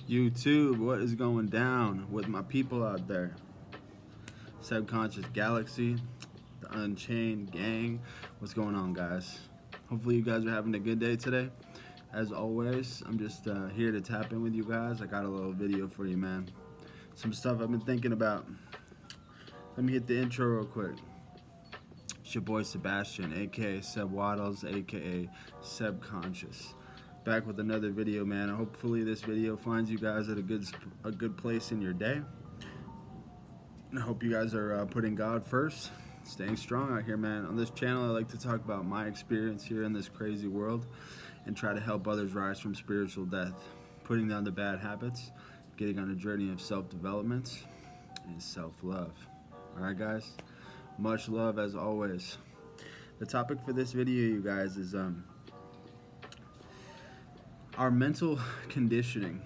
YouTube, what is going down with my people out there? Subconscious Galaxy, the Unchained Gang. What's going on, guys? Hopefully, you guys are having a good day today. As always, I'm just here to tap in with you guys. I got a little video for you, man. Some stuff I've been thinking about. Let me hit the intro real quick. It's your boy Sebastian, aka Seb Waddles, aka Subconscious. Back with another video, man. Hopefully this video finds you guys at a good place in your day. I hope you guys are putting God first, staying strong out here, man. On this channel, I like to talk about my experience here in this crazy world and try to help others rise from spiritual death, putting down the bad habits, getting on a journey of self-development and self-love. All right, guys? Much love as always. The topic for this video, you guys, is our mental conditioning.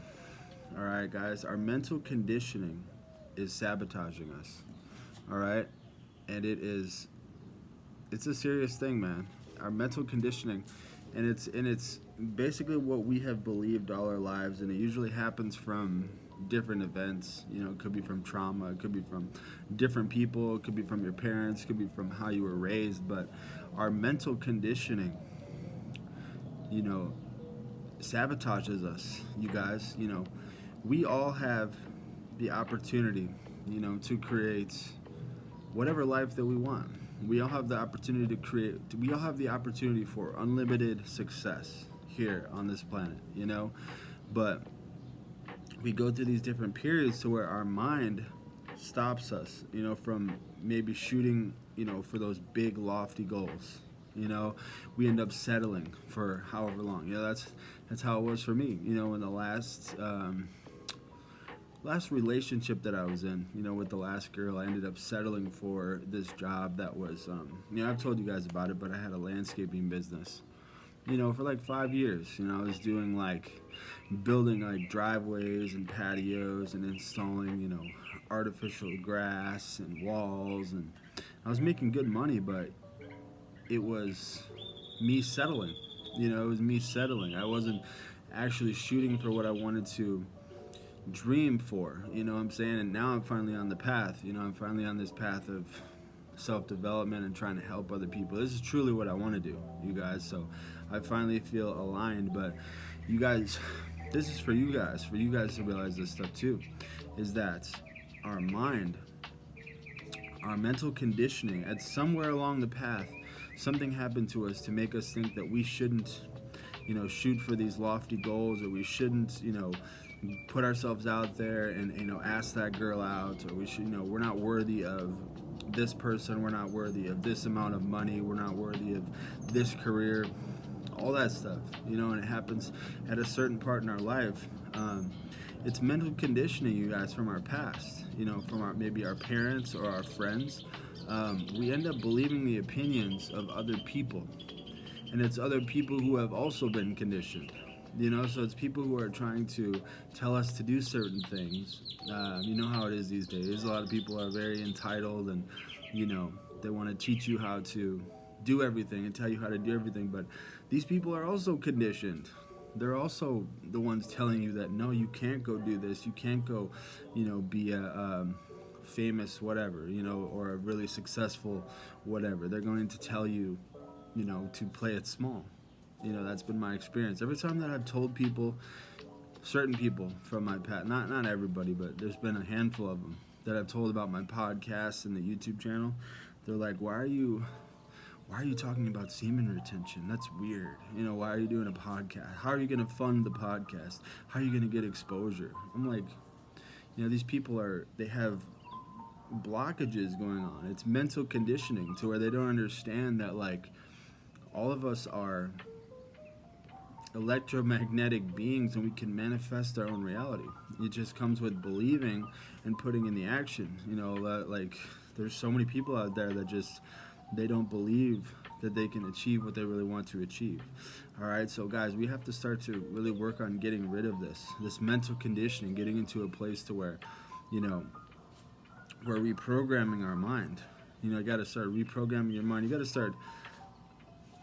All right, guys, our mental conditioning is sabotaging us. All right, and it's a serious thing, man. Our mental conditioning, and it's basically what we have believed all our lives, and it usually happens from different events. You know, it could be from trauma, it could be from different people, it could be from your parents, it could be from how you were raised. But our mental conditioning, you know, sabotages us, you guys. You know, we all have the opportunity, you know, to create whatever life that we want. We all have the opportunity to create, we all have the opportunity for unlimited success here on this planet, you know. But we go through these different periods to where our mind stops us, you know, from maybe shooting, you know, for those big lofty goals. You know, we end up settling for however long. You know, that's how it was for me. You know, in the last relationship that I was in, you know, with the last girl, I ended up settling for this job that was, you know, I've told you guys about it, but I had a landscaping business, you know, for like 5 years. You know, I was doing like building like driveways and patios and installing, you know, artificial grass and walls, and I was making good money, but it was me settling. You know, it was me settling. I wasn't actually shooting for what I wanted to dream for, you know what I'm saying? And now I'm finally on the path, you know, I'm finally on this path of self-development and trying to help other people. This is truly what I want to do, you guys. So I finally feel aligned. But you guys, this is for you guys to realize this stuff too, is that our mind, our mental conditioning, at somewhere along the path, something happened to us to make us think that we shouldn't, you know, shoot for these lofty goals, or we shouldn't, you know, put ourselves out there and, you know, ask that girl out, or we should, you know, we're not worthy of this person, we're not worthy of this amount of money, we're not worthy of this career, all that stuff, you know. And it happens at a certain part in our life. It's mental conditioning, you guys, from our past, you know, from our, maybe our parents or our friends. We end up believing the opinions of other people, and it's other people who have also been conditioned, you know. So it's people who are trying to tell us to do certain things. You know how it is these days. A lot of people are very entitled, and, you know, they want to teach you how to do everything and tell you how to do everything. But these people are also conditioned. They're also the ones telling you that, no, you can't go do this. You can't go, you know, be a famous whatever, you know, or a really successful whatever. They're going to tell you, you know, to play it small. You know, that's been my experience. Every time that I've told people, certain people from my past, not everybody, but there's been a handful of them that I've told about my podcast and the YouTube channel, they're like, why are you talking about semen retention? That's weird. You know, why are you doing a podcast? How are you going to fund the podcast? How are you going to get exposure? I'm like, you know, these people they have blockages going on. It's mental conditioning to where they don't understand that, like, all of us are electromagnetic beings, and we can manifest our own reality. It just comes with believing and putting in the action. You know, like, there's so many people out there that just, they don't believe that they can achieve what they really want to achieve. All right, so guys, we have to start to really work on getting rid of this mental conditioning, getting into a place to where, you know, we're reprogramming our mind. You know, you got to start reprogramming your mind. You got to start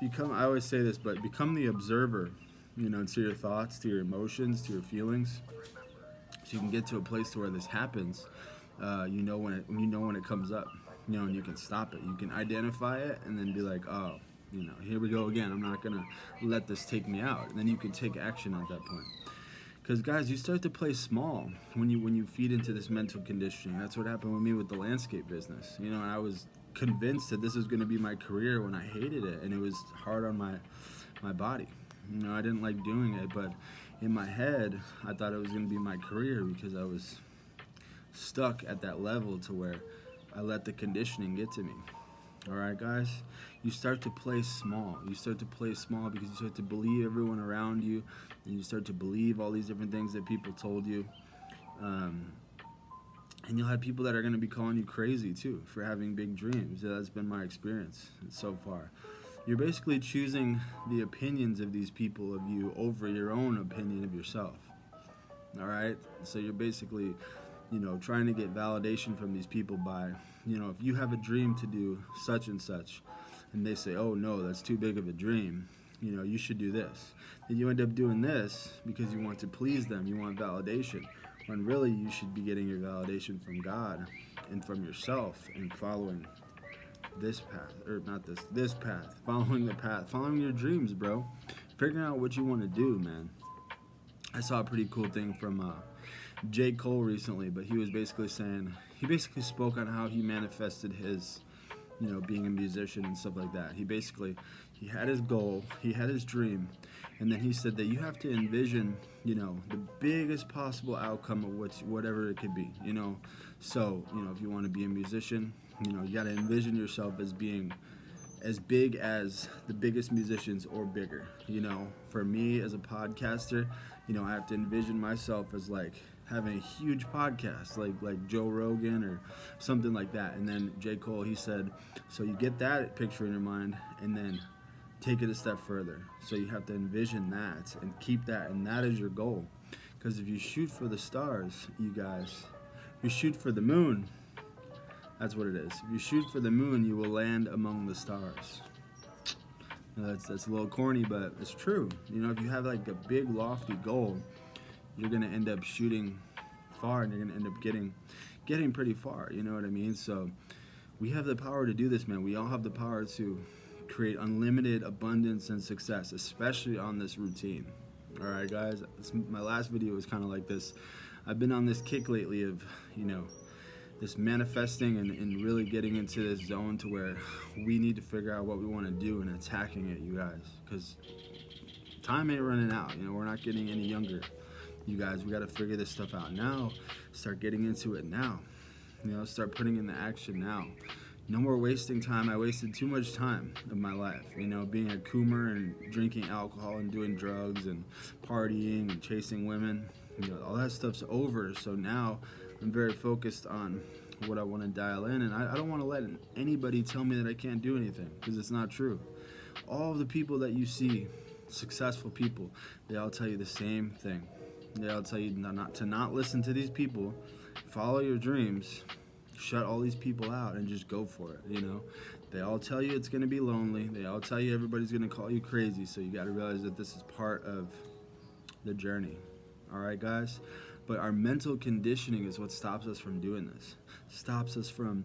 I always say this, but become the observer, you know, to your thoughts, to your emotions, to your feelings. So you can get to a place to where this happens. You know when it comes up, and you can stop it. You can identify it and then be like, oh, here we go again. I'm not gonna let this take me out. And then you can take action at that point. Because guys, you start to play small when you feed into this mental conditioning. That's what happened with me with the landscape business. And I was convinced that this was going to be my career when I hated it, and it was hard on my body. I didn't like doing it, but in my head, I thought it was going to be my career because I was stuck at that level to where I let the conditioning get to me. All right, guys, you start to play small. You start to play small because you start to believe everyone around you, and you start to believe all these different things that people told you. And you'll have people that are going to be calling you crazy too for having big dreams. That's been my experience so far. You're basically choosing the opinions of these people of you over your own opinion of yourself. All right? So you're basically, trying to get validation from these people by, if you have a dream to do such and such, and they say, oh no, that's too big of a dream, you should do this. Then you end up doing this because you want to please them, you want validation, when really you should be getting your validation from God and from yourself and following this path, or not this path, following the path, following your dreams, bro. Figuring out what you want to do, man. I saw a pretty cool thing from J. Cole recently, but he was basically saying, he basically spoke on how he manifested his, being a musician and stuff like that. He had his goal, he had his dream, and then he said that you have to envision, the biggest possible outcome of whatever it could be, So, if you want to be a musician, you got to envision yourself as being as big as the biggest musicians or bigger. For me as a podcaster, I have to envision myself as like having a huge podcast like Joe Rogan or something like that. And then J. Cole, he said, so you get that picture in your mind and then take it a step further. So you have to envision that and keep that, and that is your goal. Because if you shoot for the stars, you guys, if you shoot for the moon, that's what it is. If you shoot for the moon, you will land among the stars. Now that's a little corny, but it's true. If you have like a big lofty goal, you're gonna end up shooting far, and you're gonna end up getting pretty far. You know what I mean? So we have the power to do this, man. We all have the power to create unlimited abundance and success, especially on this routine. All right, guys. My last video was kind of like this. I've been on this kick lately of, this manifesting and really getting into this zone to where we need to figure out what we want to do and attacking it, you guys, because time ain't running out. We're not getting any younger, you guys. We got to figure this stuff out now. Start getting into it now. Start putting in the action now. No more wasting time. I wasted too much time of my life, being a coomer and drinking alcohol and doing drugs and partying and chasing women. All that stuff's over. So now I'm very focused on what I want to dial in, and I don't want to let anybody tell me that I can't do anything, because it's not true. All of the people that you see, successful people, they all tell you the same thing. They all tell you not to listen to these people, follow your dreams, shut all these people out, and just go for it. They all tell you it's going to be lonely. They all tell you everybody's going to call you crazy, so you got to realize that this is part of the journey. All right, guys? But our mental conditioning is what stops us from doing this. Stops us from,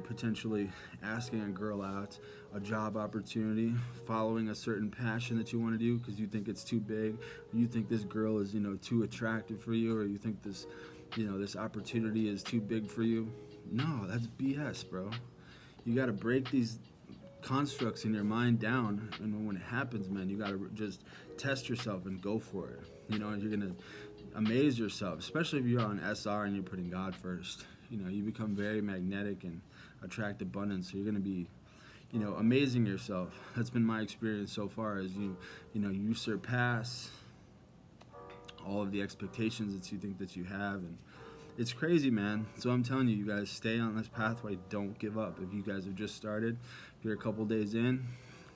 potentially asking a girl out, a job opportunity, following a certain passion that you want to do because you think it's too big, or you think this girl is, too attractive for you, or you think this, this opportunity is too big for you. No, that's BS, bro. You got to break these constructs in your mind down, and when it happens, man, you got to just test yourself and go for it. You're going to amaze yourself, especially if you're on SR and you're putting God first. You become very magnetic and attract abundance. So you're going to be, amazing yourself. That's been my experience so far. As you surpass all of the expectations that you think that you have, and it's crazy, man. So I'm telling you, you guys, stay on this pathway. Don't give up. If you guys have just started, if you're a couple days in,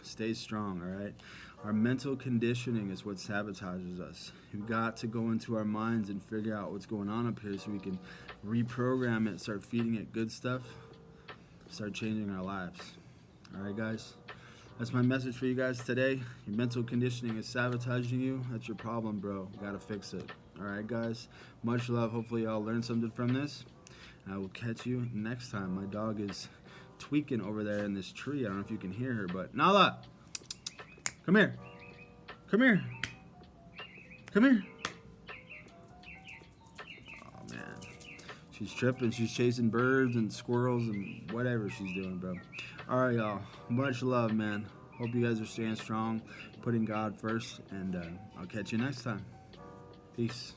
stay strong. All right. Our mental conditioning is what sabotages us. We've got to go into our minds and figure out what's going on up here so we can reprogram it, start feeding it good stuff, start changing our lives. All right, guys? That's my message for you guys today. Your mental conditioning is sabotaging you. That's your problem, bro. You gotta fix it. All right, guys. Much love. Hopefully, y'all learned something from this. I will catch you next time. My dog is tweaking over there in this tree. I don't know if you can hear her, but Nala, come here. Come here. Come here. Oh, man. She's tripping. She's chasing birds and squirrels and whatever she's doing, bro. All right, y'all. Much love, man. Hope you guys are staying strong, putting God first, and I'll catch you next time. Peace.